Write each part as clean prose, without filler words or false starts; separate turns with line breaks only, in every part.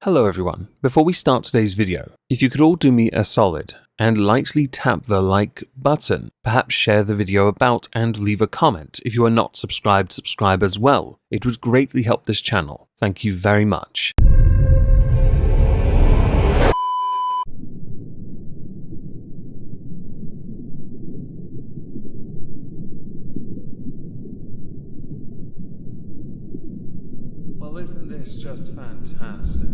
Hello everyone. Before we start today's video, if you could all do me a solid and lightly tap the like button, perhaps share the video about and leave a comment. If you are not subscribed, subscribe as well. It would greatly help this channel. Thank you very much. Well, isn't this just fantastic?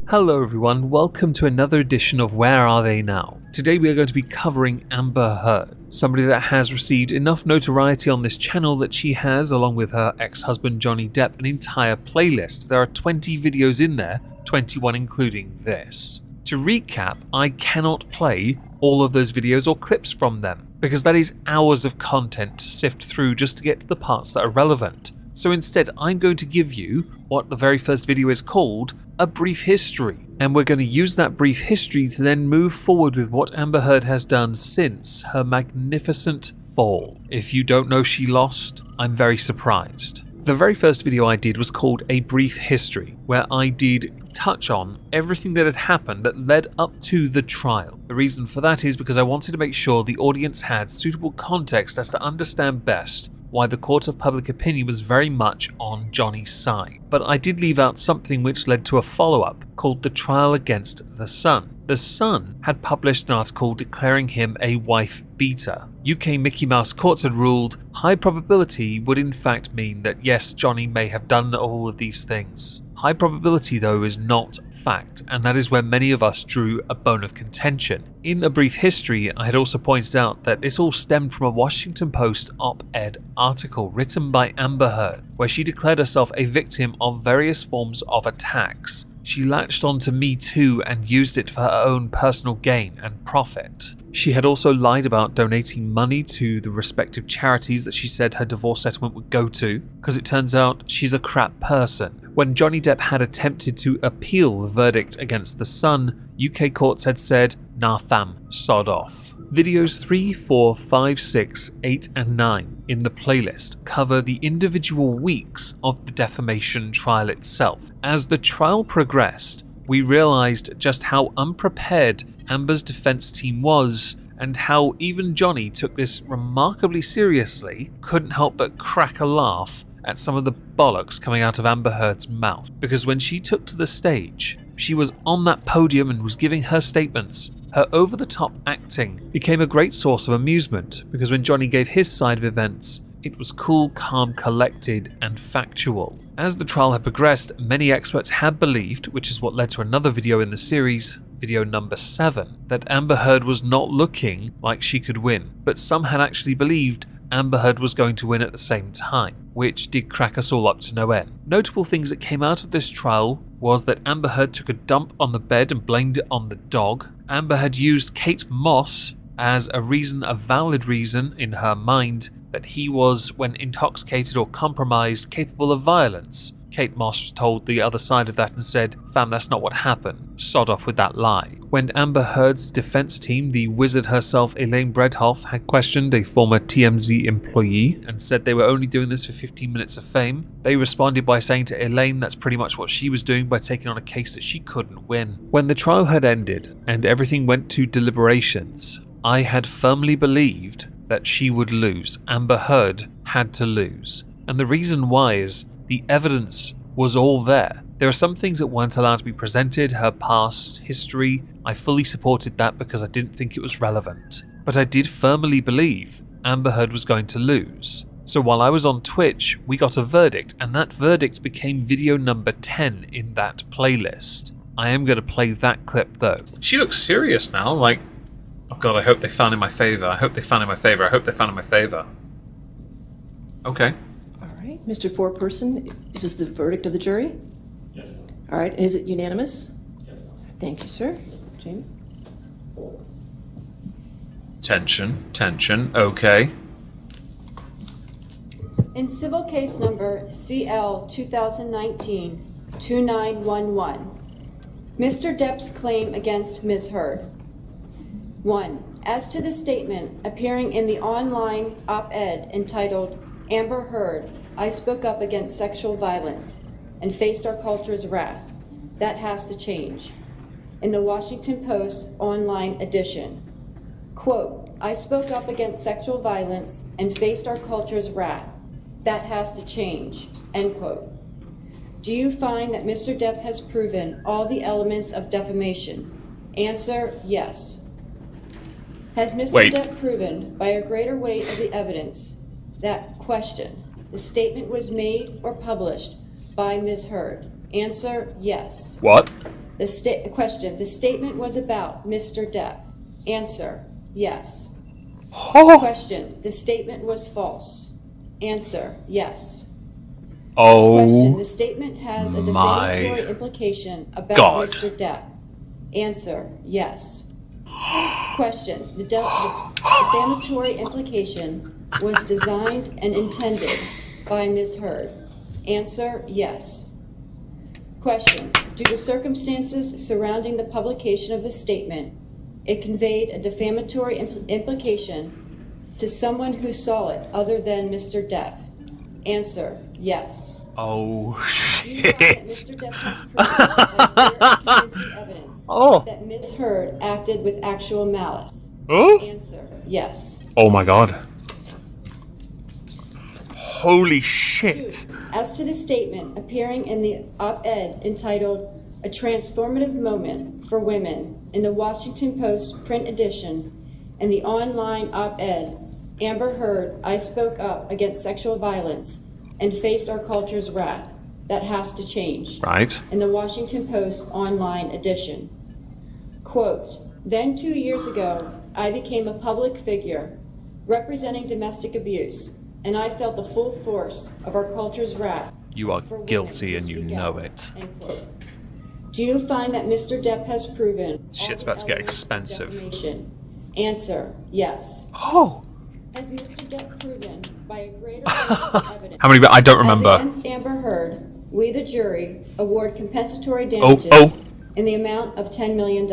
Hello everyone, welcome to another edition of Where Are They Now? Today we are going to be covering Amber Heard, somebody that has received enough notoriety on this channel that she has, along with her ex-husband Johnny Depp, an entire playlist. There are 20 videos in there, 21 including this. To recap, I cannot play all of those videos or clips from them, because that is hours of content to sift through just to get to the parts that are relevant. So instead, I'm going to give you what the very first video is called, a brief history. And we're going to use that brief history to then move forward with what Amber Heard has done since her magnificent fall. If you don't know she lost, I'm very surprised. The very first video I did was called A Brief History, where I did touch on everything that had happened that led up to the trial. The reason for that is because I wanted to make sure the audience had suitable context as to understand best why the court of public opinion was very much on Johnny's side. But I did leave out something which led to a follow-up called The Trial Against the Sun. The Sun had published an article declaring him a wife beater. UK Mickey Mouse courts had ruled high probability would in fact mean that yes, Johnny may have done all of these things. High probability though is not fact, and that is where many of us drew a bone of contention. In A Brief History, I had also pointed out that this all stemmed from a Washington Post op-ed article written by Amber Heard, where she declared herself a victim of various forms of attacks. She latched onto Me Too and used it for her own personal gain and profit. She had also lied about donating money to the respective charities that she said her divorce settlement would go to, because it turns out she's a crap person. When Johnny Depp had attempted to appeal the verdict against the Sun, UK courts had said, nah fam, sod off. Videos 3, 4, 5, 6, 8 and 9 in the playlist cover the individual weeks of the defamation trial itself. As the trial progressed, we realised just how unprepared Amber's defence team was, and how even Johnny took this remarkably seriously, couldn't help but crack a laugh at some of the bollocks coming out of Amber Heard's mouth. Because when she took to the stage, she was on that podium and was giving her statements. Her over-the-top acting became a great source of amusement, because when Johnny gave his side of events, it was cool, calm, collected, and factual. As the trial had progressed, many experts had believed, which is what led to another video in the series, video number 7, that Amber Heard was not looking like she could win, but some had actually believed Amber Heard was going to win at the same time, which did crack us all up to no end. Notable things that came out of this trial was that Amber Heard took a dump on the bed and blamed it on the dog. Amber had used Kate Moss as a valid reason in her mind, that he was, when intoxicated or compromised, capable of violence. Kate Moss told the other side of that and said, fam, that's not what happened. Sod off with that lie. When Amber Heard's defense team, the wizard herself, Elaine Bredhoff, had questioned a former TMZ employee and said they were only doing this for 15 minutes of fame, they responded by saying to Elaine that's pretty much what she was doing by taking on a case that she couldn't win. When the trial had ended and everything went to deliberations, I had firmly believed that she would lose. Amber Heard had to lose. And the reason why is the evidence was all there. There are some things that weren't allowed to be presented, her past history. I fully supported that because I didn't think it was relevant. But I did firmly believe Amber Heard was going to lose. So while I was on Twitch, we got a verdict, and that verdict became video number 10 in that playlist. I am going to play that clip though. She looks serious now, like, oh god, I hope they found in my favour. I hope they found in my favour. I hope they found in my favour. Okay.
All right, Mr. Foreperson, is this the verdict of the jury?
Yes.
All right, is it unanimous?
Yes.
Thank you, sir. Jamie?
Tension, okay.
In civil case number CL 2019-2911, Mr. Depp's claim against Ms. Heard. 1. As to the statement appearing in the online op-ed entitled Amber Heard, I spoke up against sexual violence. and faced our culture's wrath. That has to change. In the Washington Post online edition, quote, I spoke up against sexual violence and faced our culture's wrath. That has to change, end quote. Do you find that Mr. Depp has proven all the elements of defamation? Answer, yes. Has Mr. Depp proven by a greater weight of the evidence that, question, the statement was made or published by Ms. Heard? Answer, yes.
What?
Question, the statement was about Mr. Depp? Answer, yes.
Oh.
Question, the statement was false? Answer, yes.
Oh.
Question, the statement has a defamatory implication about Mr. Depp? Answer, yes. Question, the defamatory implication was designed and intended by Ms. Heard? Answer, yes. Question, due to circumstances surrounding the publication of the statement, it conveyed a defamatory implication to someone who saw it other than Mr. Depp? Answer, yes.
Oh,
shit. Mr. Depp has proven evidence that Ms. Heard acted with actual malice? Answer, yes.
Oh my god. Holy shit.
2. As to the statement appearing in the op-ed entitled A Transformative Moment for Women in the Washington Post print edition and the online op-ed, Amber Heard, I spoke up against sexual violence and faced our culture's wrath. That has to change.
Right.
In the Washington Post online edition. Quote, then 2 years ago, I became a public figure representing domestic abuse, and I felt the full force of our culture's wrath.
You are guilty and you know it.
End quote. Do you find that Mr. Depp has proven
shit's about to get expensive?
Answer, yes.
Oh.
Has Mr. Depp proven by a greater weight of evidence?
How many? I don't remember.
As against Amber Heard, we, the jury, award compensatory damages in the amount of $10 million.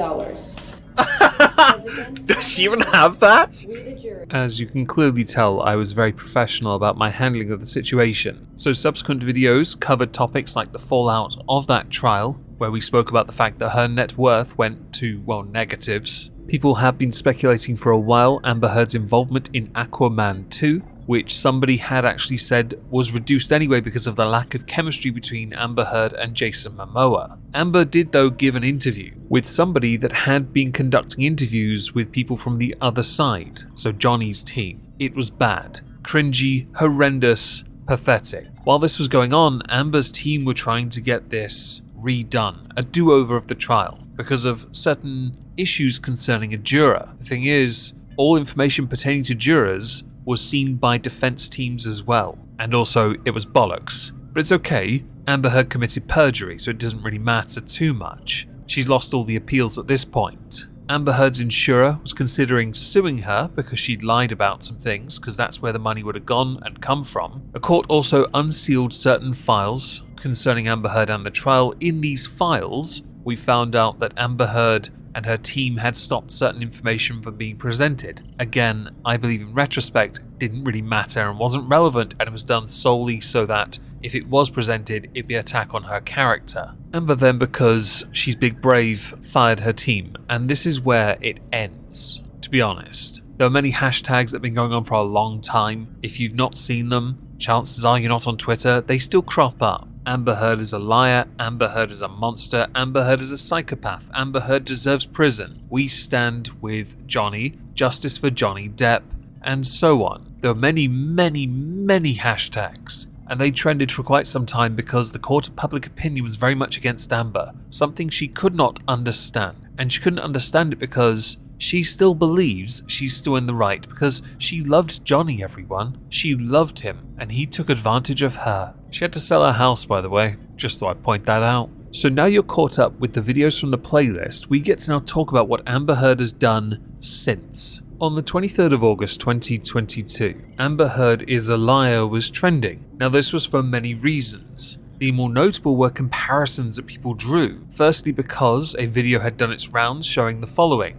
Does she even have that?
We, the jury.
As you can clearly tell, I was very professional about my handling of the situation. So subsequent videos covered topics like the fallout of that trial, where we spoke about the fact that her net worth went to, well, negatives. People have been speculating for a while Amber Heard's involvement in Aquaman 2, which somebody had actually said was reduced anyway because of the lack of chemistry between Amber Heard and Jason Momoa. Amber did though give an interview with somebody that had been conducting interviews with people from the other side, so Johnny's team. It was bad, cringy, horrendous, pathetic. While this was going on, Amber's team were trying to get this redone, a do-over of the trial, because of certain issues concerning a juror. The thing is, all information pertaining to jurors was seen by defense teams as well, and also it was bollocks. But it's okay, Amber Heard committed perjury, so it doesn't really matter too much. She's lost all the appeals at this point. Amber Heard's insurer was considering suing her because she'd lied about some things, because that's where the money would have gone and come from. A court also unsealed certain files concerning Amber Heard and the trial. In these files, we found out that Amber Heard and her team had stopped certain information from being presented. Again, I believe in retrospect, didn't really matter and wasn't relevant, and it was done solely so that if it was presented, it'd be an attack on her character. Amber then, because she's big brave, fired her team, and this is where it ends, to be honest. There are many hashtags that have been going on for a long time. If you've not seen them, chances are you're not on Twitter, they still crop up. Amber Heard is a liar, Amber Heard is a monster, Amber Heard is a psychopath, Amber Heard deserves prison. We stand with Johnny, justice for Johnny Depp, and so on. There are many, many, many hashtags, and they trended for quite some time because the court of public opinion was very much against Amber, something she could not understand. And she couldn't understand it because she still believes she's still in the right, because she loved Johnny, everyone. She loved him, and he took advantage of her. She had to sell her house, by the way, just thought I'd point that out. So now you're caught up with the videos from the playlist, we get to now talk about what Amber Heard has done since. On the 23rd of August 2022, Amber Heard is a liar was trending. Now this was for many reasons. The more notable were comparisons that people drew. Firstly, because a video had done its rounds showing the following.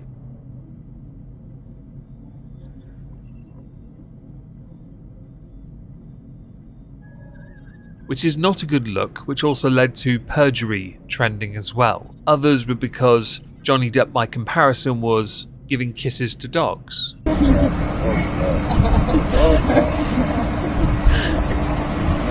which is not a good look, which also led to perjury trending as well. Others were because Johnny Depp, by comparison, was giving kisses to dogs.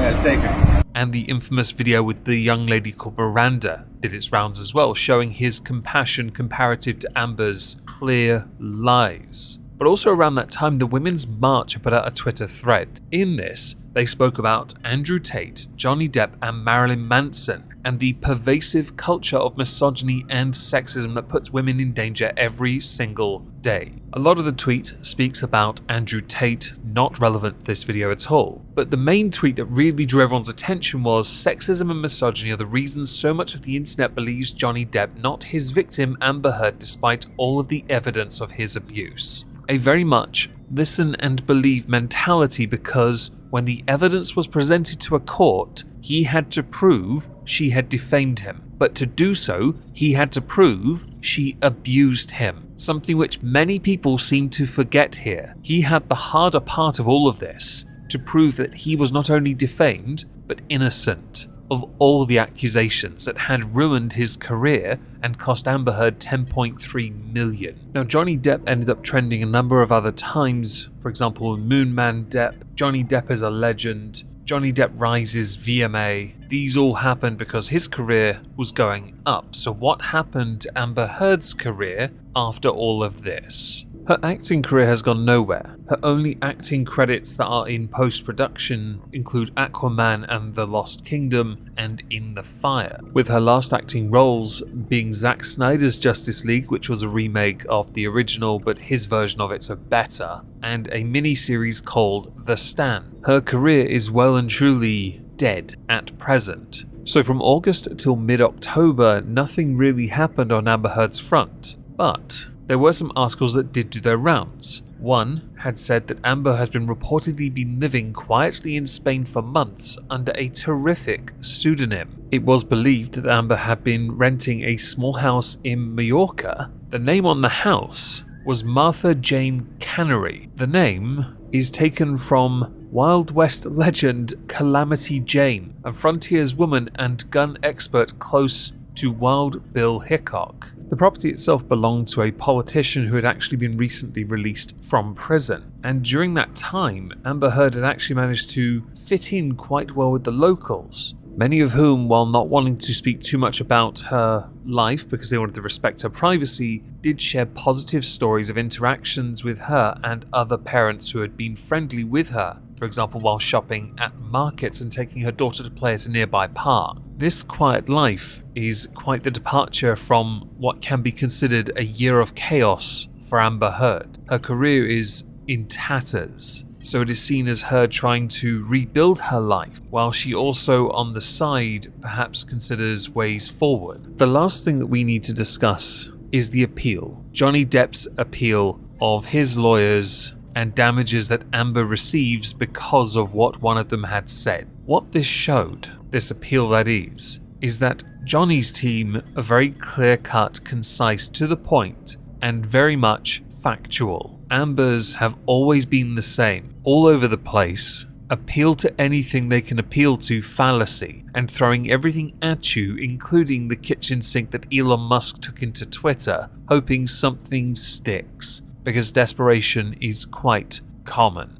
Yeah, take it.
And the infamous video with the young lady called Miranda did its rounds as well, showing his compassion comparative to Amber's clear lies. But also around that time, the Women's March put out a Twitter thread. In this, they spoke about Andrew Tate, Johnny Depp and Marilyn Manson, and the pervasive culture of misogyny and sexism that puts women in danger every single day. A lot of the tweet speaks about Andrew Tate, not relevant to this video at all. But the main tweet that really drew everyone's attention was sexism and misogyny are the reasons so much of the internet believes Johnny Depp, not his victim Amber Heard, despite all of the evidence of his abuse. A very much listen and believe mentality, because when the evidence was presented to a court, he had to prove she had defamed him. But to do so, he had to prove she abused him. Something which many people seem to forget here. He had the harder part of all of this, to prove that he was not only defamed, but innocent of all the accusations that had ruined his career and cost Amber Heard $10.3 million. Now, Johnny Depp ended up trending a number of other times, for example, Moon Man Depp, Johnny Depp is a legend, Johnny Depp rises VMA. These all happened because his career was going up. So what happened to Amber Heard's career after all of this? Her acting career has gone nowhere. Her only acting credits that are in post-production include Aquaman and the Lost Kingdom and In the Fire, with her last acting roles being Zack Snyder's Justice League, which was a remake of the original, but his version of it's a better, and a mini-series called The Stand. Her career is well and truly dead at present. So from August till mid-October, nothing really happened on Amber Heard's front. But there were some articles that did do their rounds. One had said that Amber has been reportedly been living quietly in Spain for months under a terrific pseudonym. It was believed that Amber had been renting a small house in Mallorca. The name on the house was Martha Jane Cannery. The name is taken from Wild West legend Calamity Jane, a frontierswoman and gun expert close to Wild Bill Hickok. The property itself belonged to a politician who had actually been recently released from prison. And during that time, Amber Heard had actually managed to fit in quite well with the locals, many of whom, while not wanting to speak too much about her life because they wanted to respect her privacy, did share positive stories of interactions with her and other parents who had been friendly with her, for example while shopping at markets and taking her daughter to play at a nearby park. This quiet life is quite the departure from what can be considered a year of chaos for Amber Heard. Her career is in tatters, so it is seen as her trying to rebuild her life, while she also on the side perhaps considers ways forward. The last thing that we need to discuss is the appeal. Johnny Depp's appeal of his lawyers and damages that Amber receives because of what one of them had said. What this showed, this appeal that is that Johnny's team are very clear-cut, concise, to the point, and very much factual. Amber's have always been the same, all over the place, appeal to anything they can appeal to fallacy, and throwing everything at you, including the kitchen sink that Elon Musk took into Twitter, hoping something sticks, because desperation is quite common.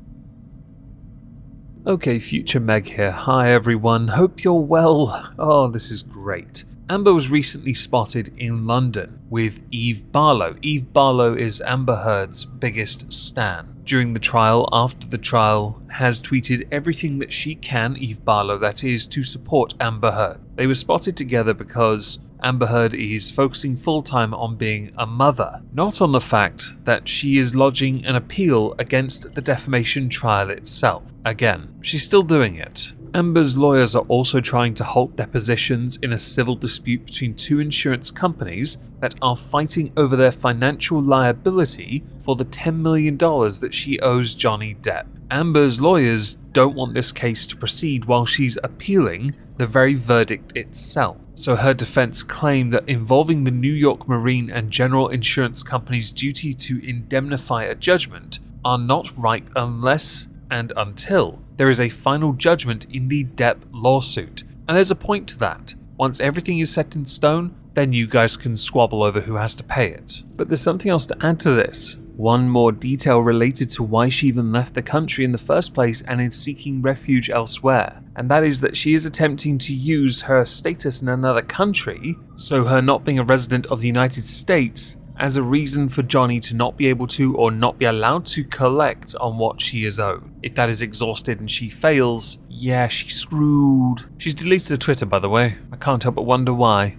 Okay, Future Meg here. Hi everyone, hope you're well. Oh, this is great. Amber was recently spotted in London with Eve Barlow. Eve Barlow is Amber Heard's biggest stan. During the trial, after the trial, has tweeted everything that she can, Eve Barlow that is, to support Amber Heard. They were spotted together because Amber Heard is focusing full-time on being a mother, not on the fact that she is lodging an appeal against the defamation trial itself. Again, she's still doing it. Amber's lawyers are also trying to halt depositions in a civil dispute between two insurance companies that are fighting over their financial liability for the $10 million that she owes Johnny Depp. Amber's lawyers don't want this case to proceed while she's appealing the very verdict itself. So her defense claimed that involving the New York Marine and General Insurance Company's duty to indemnify a judgment are not right unless and until there is a final judgment in the Depp lawsuit. And there's a point to that. Once everything is set in stone, then you guys can squabble over who has to pay it. But there's something else to add to this. One more detail related to why she even left the country in the first place and is seeking refuge elsewhere, and that is that she is attempting to use her status in another country, so her not being a resident of the United States, as a reason for Johnny to not be able to or not be allowed to collect on what she is owed. If that is exhausted and she fails, yeah, she's screwed. She's deleted her Twitter, by the way. I can't help but wonder why.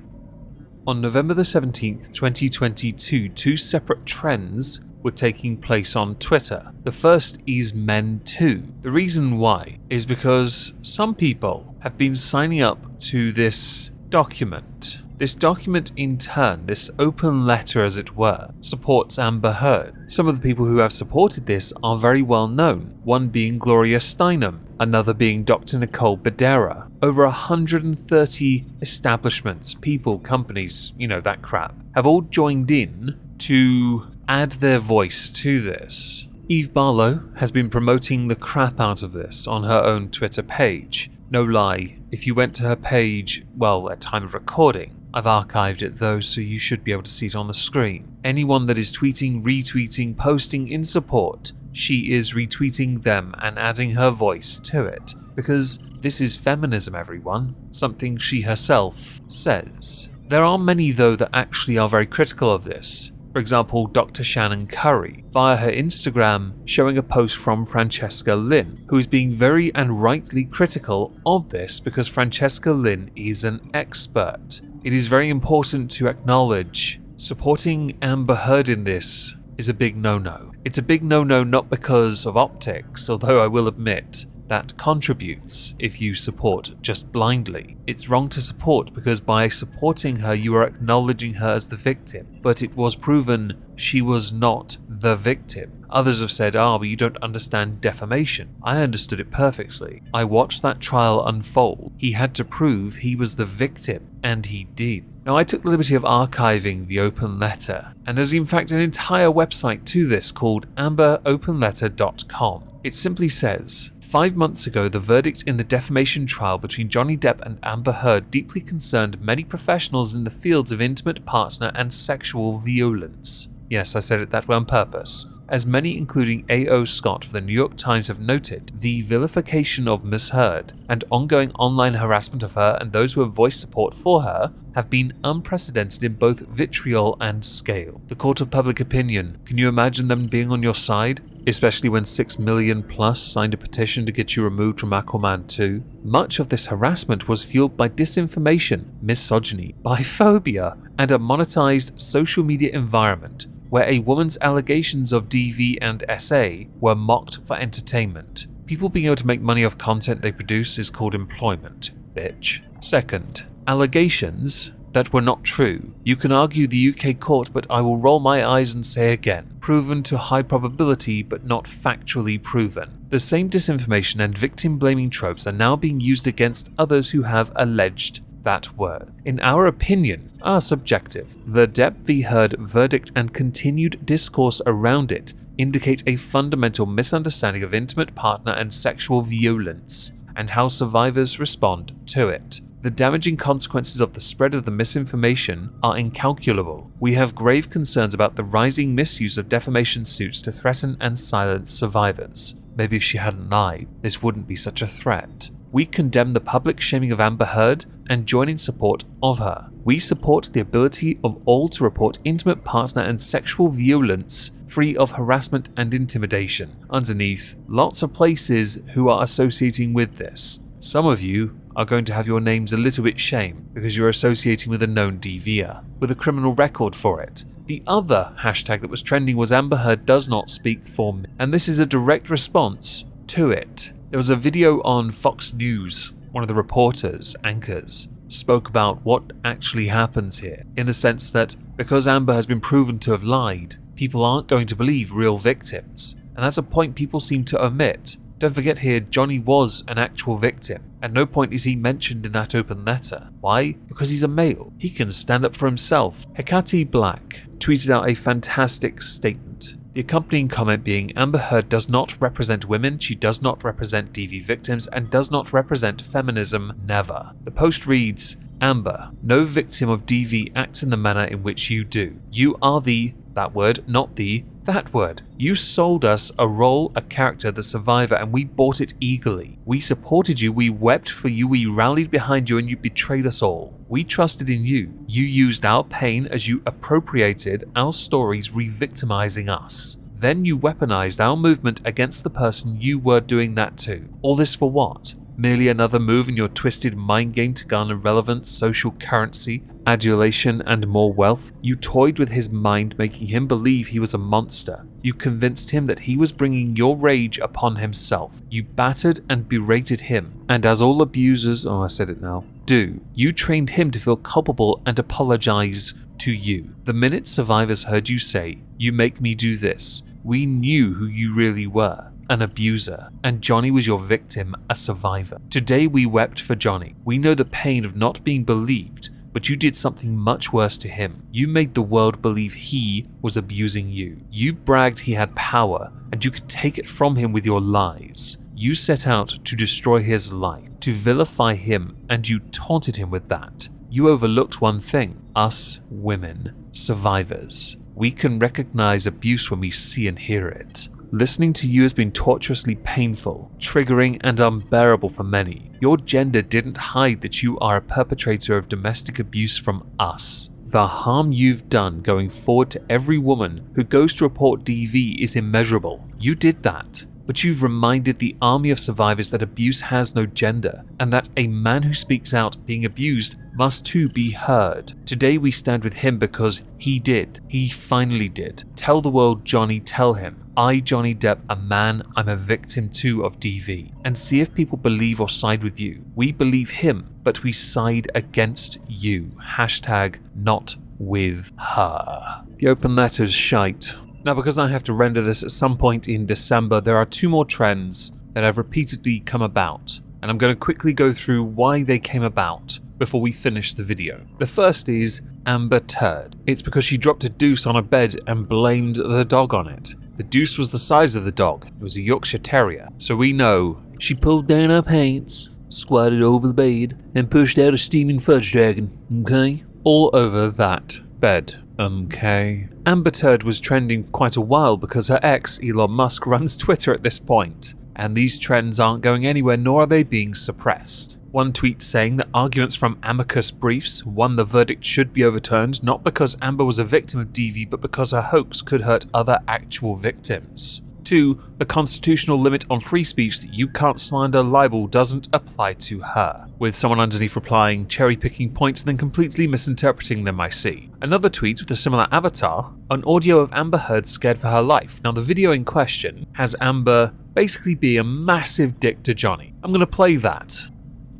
On November the 17th, 2022, two separate trends were taking place on Twitter. The first is Men Too. The reason why is because some people have been signing up to this document. This document in turn, this open letter as it were, supports Amber Heard. Some of the people who have supported this are very well known, one being Gloria Steinem, another being Dr. Nicole Bedera. Over 130 establishments, people, companies, you know, that crap, have all joined in to add their voice to this. Eve Barlow has been promoting the crap out of this on her own Twitter page. No lie, if you went to her page, well, at time of recording, I've archived it though, so you should be able to see it on the screen. Anyone that is tweeting, retweeting, posting in support, she is retweeting them and adding her voice to it. Because this is feminism, everyone. Something she herself says. There are many though that actually are very critical of this. For example, Dr. Shannon Curry, via her Instagram, showing a post from Francesca Lynn, who is being very and rightly critical of this because Francesca Lynn is an expert. It is very important to acknowledge supporting Amber Heard in this is a big no-no. It's a big no-no not because of optics, although I will admit that contributes if you support just blindly. It's wrong to support because by supporting her you are acknowledging her as the victim, but it was proven she was not the victim. Others have said, but you don't understand defamation. I understood it perfectly. I watched that trial unfold. He had to prove he was the victim, and he did. Now, I took the liberty of archiving the open letter, and there's in fact an entire website to this called amberopenletter.com. It simply says, 5 months ago, the verdict in the defamation trial between Johnny Depp and Amber Heard deeply concerned many professionals in the fields of intimate partner and sexual violence. Yes, I said it that way on purpose. As many, including A.O. Scott for the New York Times, have noted, the vilification of Miss Heard and ongoing online harassment of her and those who have voiced support for her have been unprecedented in both vitriol and scale. The court of public opinion, can you imagine them being on your side? Especially when 6 million plus signed a petition to get you removed from Aquaman 2. Much of this harassment was fueled by disinformation, misogyny, biphobia, and a monetized social media environment where a woman's allegations of DV and SA were mocked for entertainment. People being able to make money off content they produce is called employment, bitch. Second, allegations that were not true. You can argue the UK court, but I will roll my eyes and say again, proven to high probability but not factually proven. The same disinformation and victim-blaming tropes are now being used against others who have alleged that word. In our opinion, are subjective. The Depp v. Heard verdict and continued discourse around it indicate a fundamental misunderstanding of intimate partner and sexual violence, and how survivors respond to it. The damaging consequences of the spread of the misinformation are incalculable. We have grave concerns about the rising misuse of defamation suits to threaten and silence survivors. Maybe if she hadn't lied, this wouldn't be such a threat. We condemn the public shaming of Amber Heard and join in support of her. We support the ability of all to report intimate partner and sexual violence free of harassment and intimidation. Underneath, lots of places who are associating with this. Some of you are going to have your names a little bit shamed because you're associating with a known DVer, with a criminal record for it. The other hashtag that was trending was Amber Heard does not speak for me, and this is a direct response to it. There was a video on Fox News. One of the reporters, anchors, spoke about what actually happens here, in the sense that because Amber has been proven to have lied, people aren't going to believe real victims. And that's a point people seem to omit. Don't forget here, Johnny was an actual victim. At no point is he mentioned in that open letter. Why? Because he's a male. He can stand up for himself. Hecate Black tweeted out a fantastic statement. The accompanying comment being Amber Heard does not represent women, she does not represent DV victims, and does not represent feminism, never. The post reads, Amber, no victim of DV acts in the manner in which you do. You are the, that word, not the, that word. You sold us a role, a character, the survivor, and we bought it eagerly. We supported you, we wept for you, we rallied behind you, and you betrayed us all. We trusted in you. You used our pain as you appropriated our stories, re-victimizing us. Then you weaponized our movement against the person you were doing that to. All this for what? Merely another move in your twisted mind game to garner relevance, social currency, adulation, and more wealth? You toyed with his mind, making him believe he was a monster. You convinced him that he was bringing your rage upon himself. You battered and berated him. And as all abusers, I said it now, do, you trained him to feel culpable and apologize to you. The minute survivors heard you say, you make me do this, we knew who you really were. An abuser, and Johnny was your victim, a survivor. Today we wept for Johnny. We know the pain of not being believed, but you did something much worse to him. You made the world believe he was abusing you. You bragged he had power, and you could take it from him with your lies. You set out to destroy his life, to vilify him, and you taunted him with that. You overlooked one thing, us women, survivors. We can recognize abuse when we see and hear it. Listening to you has been torturously painful, triggering, and unbearable for many. Your gender didn't hide that you are a perpetrator of domestic abuse from us. The harm you've done going forward to every woman who goes to report DV is immeasurable. You did that. But you've reminded the army of survivors that abuse has no gender, and that a man who speaks out being abused must too be heard. Today we stand with him because he did. He finally did. Tell the world, Johnny, tell him. I, Johnny Depp, a man, I'm a victim too of DV. And see if people believe or side with you. We believe him, but we side against you. Hashtag not with her. The open letter's shite. Now, because I have to render this at some point in December, there are 2 more trends that have repeatedly come about, and I'm going to quickly go through why they came about before we finish the video. The first is Amber Turd. It's because she dropped a deuce on a bed and blamed the dog on it. The deuce was the size of the dog. It was a Yorkshire Terrier, so we know she pulled down her pants, squatted over the bed, and pushed out a steaming fudge dragon, okay? All over that bed. Okay. Amber Turd was trending for quite a while because her ex, Elon Musk, runs Twitter at this point, and these trends aren't going anywhere, nor are they being suppressed. One tweet saying that arguments from amicus briefs, 1, the verdict should be overturned, not because Amber was a victim of DV, but because her hoax could hurt other actual victims. 2, the constitutional limit on free speech that you can't slander libel doesn't apply to her, with someone underneath replying, cherry-picking points and then completely misinterpreting them, I see. Another tweet with a similar avatar, an audio of Amber Heard scared for her life. Now the video in question has Amber basically be a massive dick to Johnny. I'm gonna play that.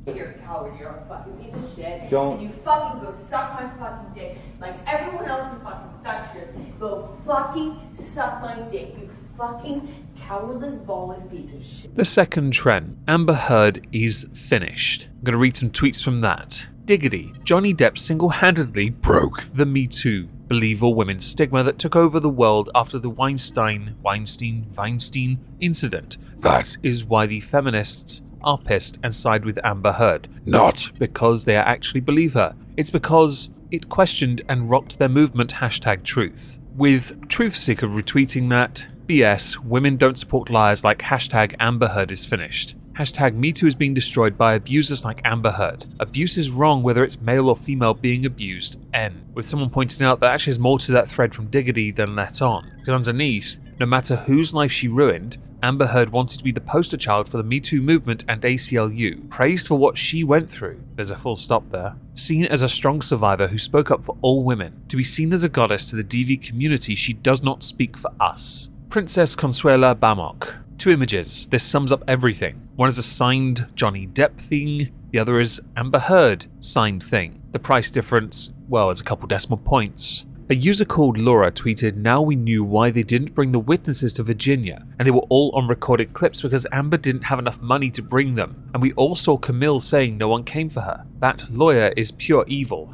You're a coward, you're a fucking piece of shit,
Don't.
and you fucking go suck my fucking dick like everyone else who fucking sucks yours. Go fucking suck my dick, you fucking cowardless, ballless piece of shit.
The second trend, Amber Heard is finished. I'm gonna read some tweets from that. Diggity, Johnny Depp single-handedly broke the Me Too believe all women stigma that took over the world after the Weinstein incident. That is why the feminists are pissed and side with Amber Heard. Not because they actually believe her. It's because it questioned and rocked their movement #truth. With Truthseeker retweeting that, BS, women don't support liars like #Amber Heard is finished. #MeToo is being destroyed by abusers like Amber Heard. Abuse is wrong whether it's male or female being abused, N. With someone pointing out that actually there's more to that thread from Diggity than let on. Because underneath, no matter whose life she ruined, Amber Heard wanted to be the poster child for the Me Too movement and ACLU, praised for what she went through. There's a full stop there. Seen as a strong survivor who spoke up for all women. To be seen as a goddess to the DV community, she does not speak for us. Princess Consuela Bamok. 2 images. This sums up everything. One is a signed Johnny Depp thing, the other is Amber Heard signed thing. The price difference, well, is a couple decimal points. A user called Laura tweeted, "Now we knew why they didn't bring the witnesses to Virginia, and they were all on recorded clips because Amber didn't have enough money to bring them. And we all saw Camille saying no one came for her. That lawyer is pure evil.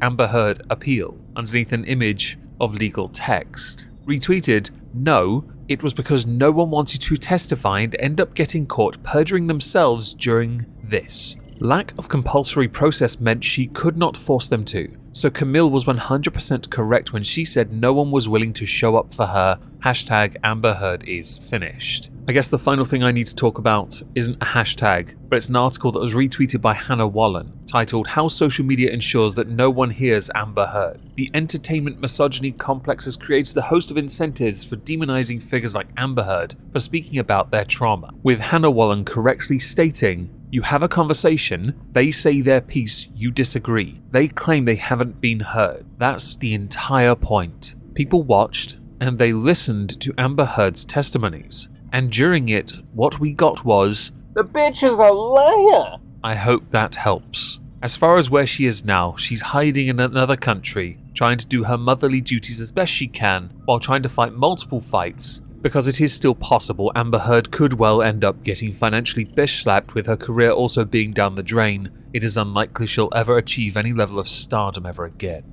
#Amber Heard appeal." Underneath an image of legal text. Retweeted, no, it was because no one wanted to testify and end up getting caught perjuring themselves during this. Lack of compulsory process meant she could not force them to. So Camille was 100% correct when she said no one was willing to show up for her. Hashtag Amber Heard is finished. I guess the final thing I need to talk about isn't a hashtag, but it's an article that was retweeted by Hannah Wallen, titled How Social Media Ensures That No One Hears Amber Heard. The entertainment misogyny complex has created a host of incentives for demonizing figures like Amber Heard for speaking about their trauma, with Hannah Wallen correctly stating, "You have a conversation, they say their piece, you disagree. They claim they haven't been heard. That's the entire point. People watched, and they listened to Amber Heard's testimonies. And during it, what we got was, the bitch is a liar!" I hope that helps. As far as where she is now, she's hiding in another country, trying to do her motherly duties as best she can, while trying to fight multiple fights, because it is still possible Amber Heard could well end up getting financially bish-slapped. With her career also being down the drain, it is unlikely she'll ever achieve any level of stardom ever again.